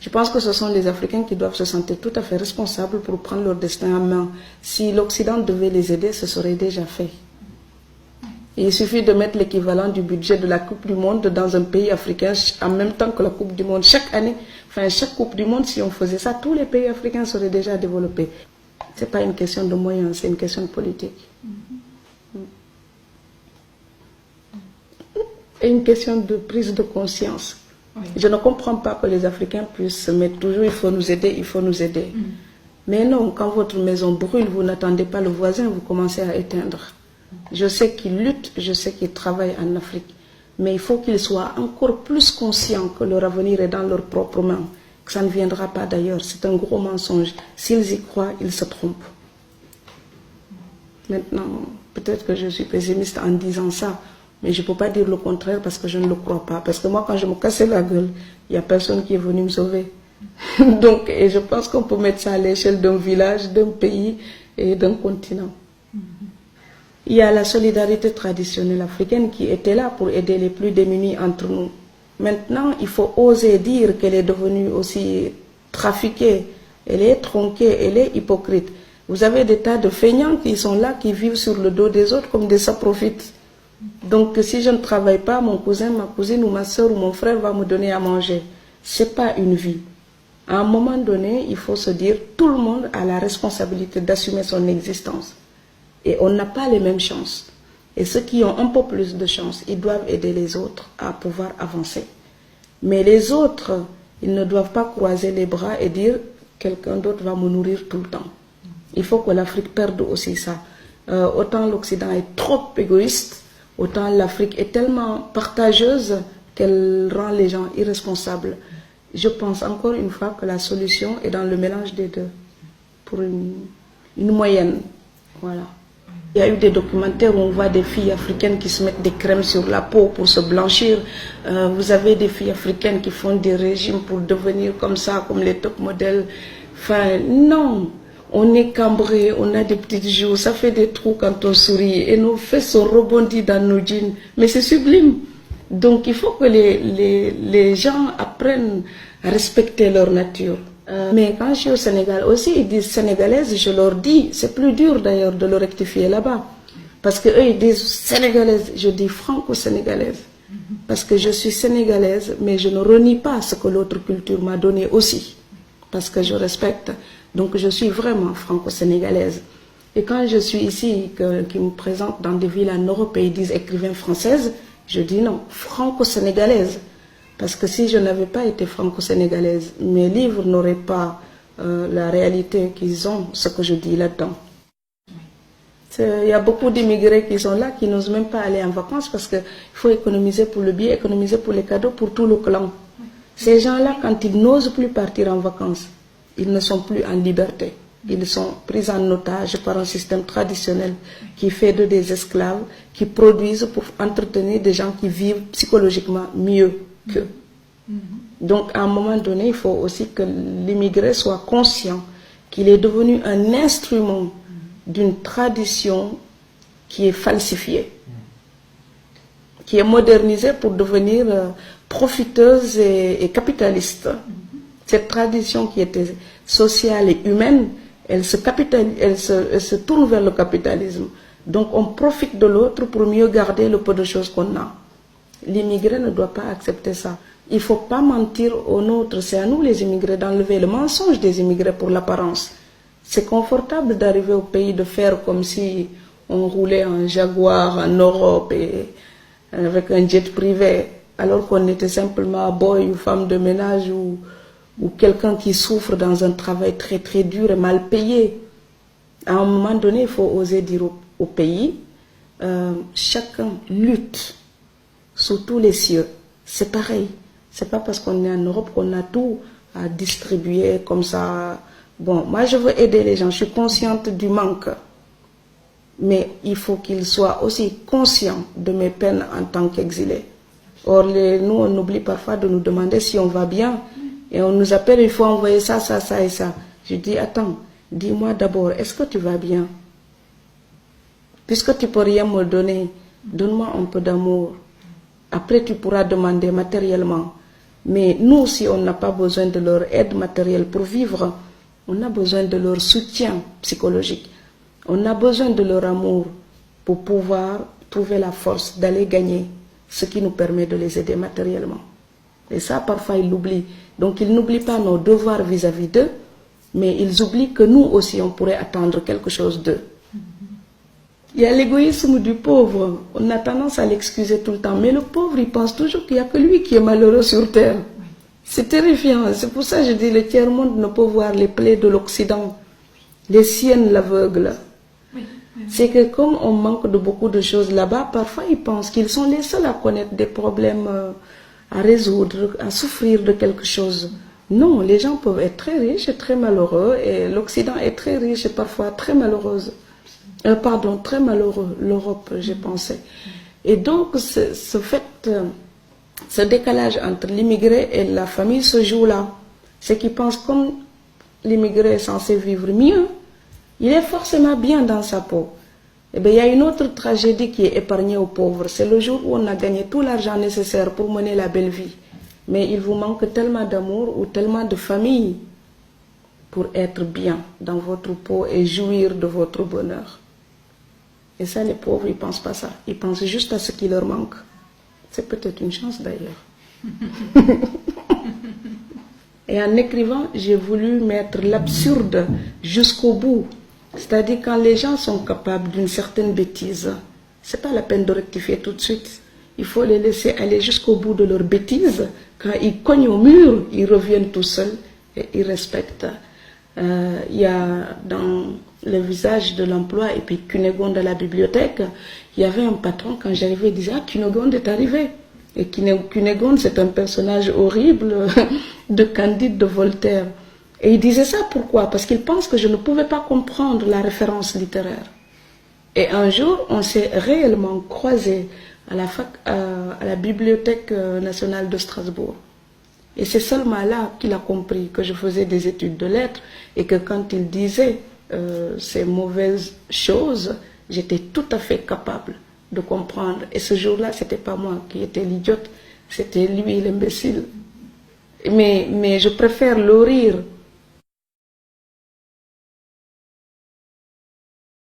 Je pense que ce sont les Africains qui doivent se sentir tout à fait responsables pour prendre leur destin en main. Si l'Occident devait les aider, ce serait déjà fait. Et il suffit de mettre l'équivalent du budget de la Coupe du Monde dans un pays africain en même temps que la Coupe du Monde. Chaque année, enfin chaque Coupe du Monde, si on faisait ça, tous les pays africains seraient déjà développés. Ce n'est pas une question de moyens, c'est une question de politique. Et une question de prise de conscience. Oui. Je ne comprends pas que les Africains puissent se mettre toujours, il faut nous aider, il faut nous aider. Mais non, quand votre maison brûle, vous n'attendez pas le voisin, vous commencez à éteindre. Je sais qu'ils luttent, je sais qu'ils travaillent en Afrique, mais il faut qu'ils soient encore plus conscients que leur avenir est dans leurs propres mains, que ça ne viendra pas d'ailleurs. C'est un gros mensonge. S'ils y croient, ils se trompent. Maintenant, peut-être que je suis pessimiste en disant ça, mais je ne peux pas dire le contraire parce que je ne le crois pas. Parce que moi, quand je me cassais la gueule, il n'y a personne qui est venu me sauver. Donc, et je pense qu'on peut mettre ça à l'échelle d'un village, d'un pays et d'un continent. Il y a la solidarité traditionnelle africaine qui était là pour aider les plus démunis entre nous. Maintenant, il faut oser dire qu'elle est devenue aussi trafiquée, elle est tronquée, elle est hypocrite. Vous avez des tas de feignants qui sont là, qui vivent sur le dos des autres comme des saprofites. Donc, si je ne travaille pas, mon cousin, ma cousine ou ma soeur ou mon frère va me donner à manger. Ce n'est pas une vie. À un moment donné, il faut se dire, tout le monde a la responsabilité d'assumer son existence. Et on n'a pas les mêmes chances. Et ceux qui ont un peu plus de chance, ils doivent aider les autres à pouvoir avancer. Mais les autres, ils ne doivent pas croiser les bras et dire quelqu'un d'autre va me nourrir tout le temps. Il faut que l'Afrique perde aussi ça. Autant l'Occident est trop égoïste, autant l'Afrique est tellement partageuse qu'elle rend les gens irresponsables. Je pense encore une fois que la solution est dans le mélange des deux, pour une moyenne. Voilà. Il y a eu des documentaires où on voit des filles africaines qui se mettent des crèmes sur la peau pour se blanchir. Vous avez des filles africaines qui font des régimes pour devenir comme ça, comme les top modèles. Enfin, non. On est cambré, on a des petites joues, ça fait des trous quand on sourit et nos fesses sont rebondies dans nos jeans. Mais c'est sublime. Donc il faut que les gens apprennent à respecter leur nature. Mais quand je suis au Sénégal aussi, ils disent sénégalaise, je leur dis, c'est plus dur d'ailleurs de le rectifier là-bas. Parce qu'eux, ils disent sénégalaise, je dis franco-sénégalaise. Parce que je suis sénégalaise, mais je ne renie pas ce que l'autre culture m'a donné aussi. Parce que je respecte. Donc je suis vraiment franco-sénégalaise. Et quand je suis ici, qui me présente dans des villes en Europe et ils disent écrivain française, je dis non, franco-sénégalaise. Parce que si je n'avais pas été franco-sénégalaise, mes livres n'auraient pas la réalité qu'ils ont, ce que je dis là-dedans. Il y a beaucoup d'immigrés qui sont là, qui n'osent même pas aller en vacances parce qu'il faut économiser pour le billet, économiser pour les cadeaux, pour tout le clan. Ces gens-là, quand ils n'osent plus partir en vacances, ils ne sont plus en liberté. Ils sont pris en otage par un système traditionnel qui fait d'eux des esclaves, qui produisent pour entretenir des gens qui vivent psychologiquement mieux qu'eux. Donc, à un moment donné, il faut aussi que l'immigré soit conscient qu'il est devenu un instrument d'une tradition qui est falsifiée, qui est modernisée pour devenir profiteuse et capitaliste. Cette tradition qui était sociale et humaine, elle se tourne vers le capitalisme. Donc on profite de l'autre pour mieux garder le peu de choses qu'on a. L'immigré ne doit pas accepter ça. Il ne faut pas mentir aux nôtres. C'est à nous les immigrés d'enlever le mensonge des immigrés pour l'apparence. C'est confortable d'arriver au pays de faire comme si on roulait en Jaguar en Europe et avec un jet privé, alors qu'on était simplement boy ou femme de ménage ou quelqu'un qui souffre dans un travail très très dur et mal payé. À un moment donné, il faut oser dire au pays, chacun lutte sous tous les cieux. C'est pareil. C'est pas parce qu'on est en Europe qu'on a tout à distribuer comme ça. Bon, moi je veux aider les gens, je suis consciente du manque. Mais il faut qu'ils soient aussi conscients de mes peines en tant qu'exilés. Or, nous, on oublie parfois de nous demander si on va bien. Et on nous appelle, il faut envoyer ça, ça, ça et ça. Je dis, attends, dis-moi d'abord, est-ce que tu vas bien? Puisque tu ne peux rien me donner, donne-moi un peu d'amour. Après, tu pourras demander matériellement. Mais nous, si on n'a pas besoin de leur aide matérielle pour vivre, on a besoin de leur soutien psychologique. On a besoin de leur amour pour pouvoir trouver la force d'aller gagner, ce qui nous permet de les aider matériellement. Et ça, parfois, ils l'oublient. Donc, ils n'oublient pas nos devoirs vis-à-vis d'eux, mais ils oublient que nous aussi, on pourrait attendre quelque chose d'eux. Il y a l'égoïsme du pauvre. On a tendance à l'excuser tout le temps. Mais le pauvre, il pense toujours qu'il n'y a que lui qui est malheureux sur terre. C'est terrifiant. C'est pour ça que je dis le tiers-monde ne peut voir les plaies de l'Occident. Les siennes l'aveugle. C'est que comme on manque de beaucoup de choses là-bas, parfois ils pensent qu'ils sont les seuls à connaître des problèmes à résoudre, à souffrir de quelque chose. Non, les gens peuvent être très riches et très malheureux, et l'Occident est très riche et parfois très malheureuse. Pardon, très malheureux, l'Europe, j'ai pensé. Et donc, ce décalage entre l'immigré et la famille se joue là. C'est qu'ils pensent comme l'immigré est censé vivre mieux, il est forcément bien dans sa peau. Eh bien, il y a une autre tragédie qui est épargnée aux pauvres. C'est le jour où on a gagné tout l'argent nécessaire pour mener la belle vie. Mais il vous manque tellement d'amour ou tellement de famille pour être bien dans votre peau et jouir de votre bonheur. Et ça, les pauvres, ils ne pensent pas ça. Ils pensent juste à ce qui leur manque. C'est peut-être une chance d'ailleurs. Et en écrivant, j'ai voulu mettre l'absurde jusqu'au bout. C'est-à-dire quand les gens sont capables d'une certaine bêtise, ce n'est pas la peine de rectifier tout de suite. Il faut les laisser aller jusqu'au bout de leur bêtise. Quand ils cognent au mur, ils reviennent tout seuls et ils respectent. Il y a dans le visage de l'emploi et puis Cunégonde à la bibliothèque, il y avait un patron, quand j'arrivais, il disait « Ah, Cunégonde est arrivé !» Et Cunégonde, c'est un personnage horrible de Candide de Voltaire. Et il disait ça pourquoi? Parce qu'il pense que je ne pouvais pas comprendre la référence littéraire. Et un jour, on s'est réellement croisés à la Bibliothèque nationale de Strasbourg. Et c'est seulement là qu'il a compris que je faisais des études de lettres et que quand il disait ces mauvaises choses, j'étais tout à fait capable de comprendre. Et ce jour-là, ce n'était pas moi qui étais l'idiote, c'était lui l'imbécile. Mais je préfère le rire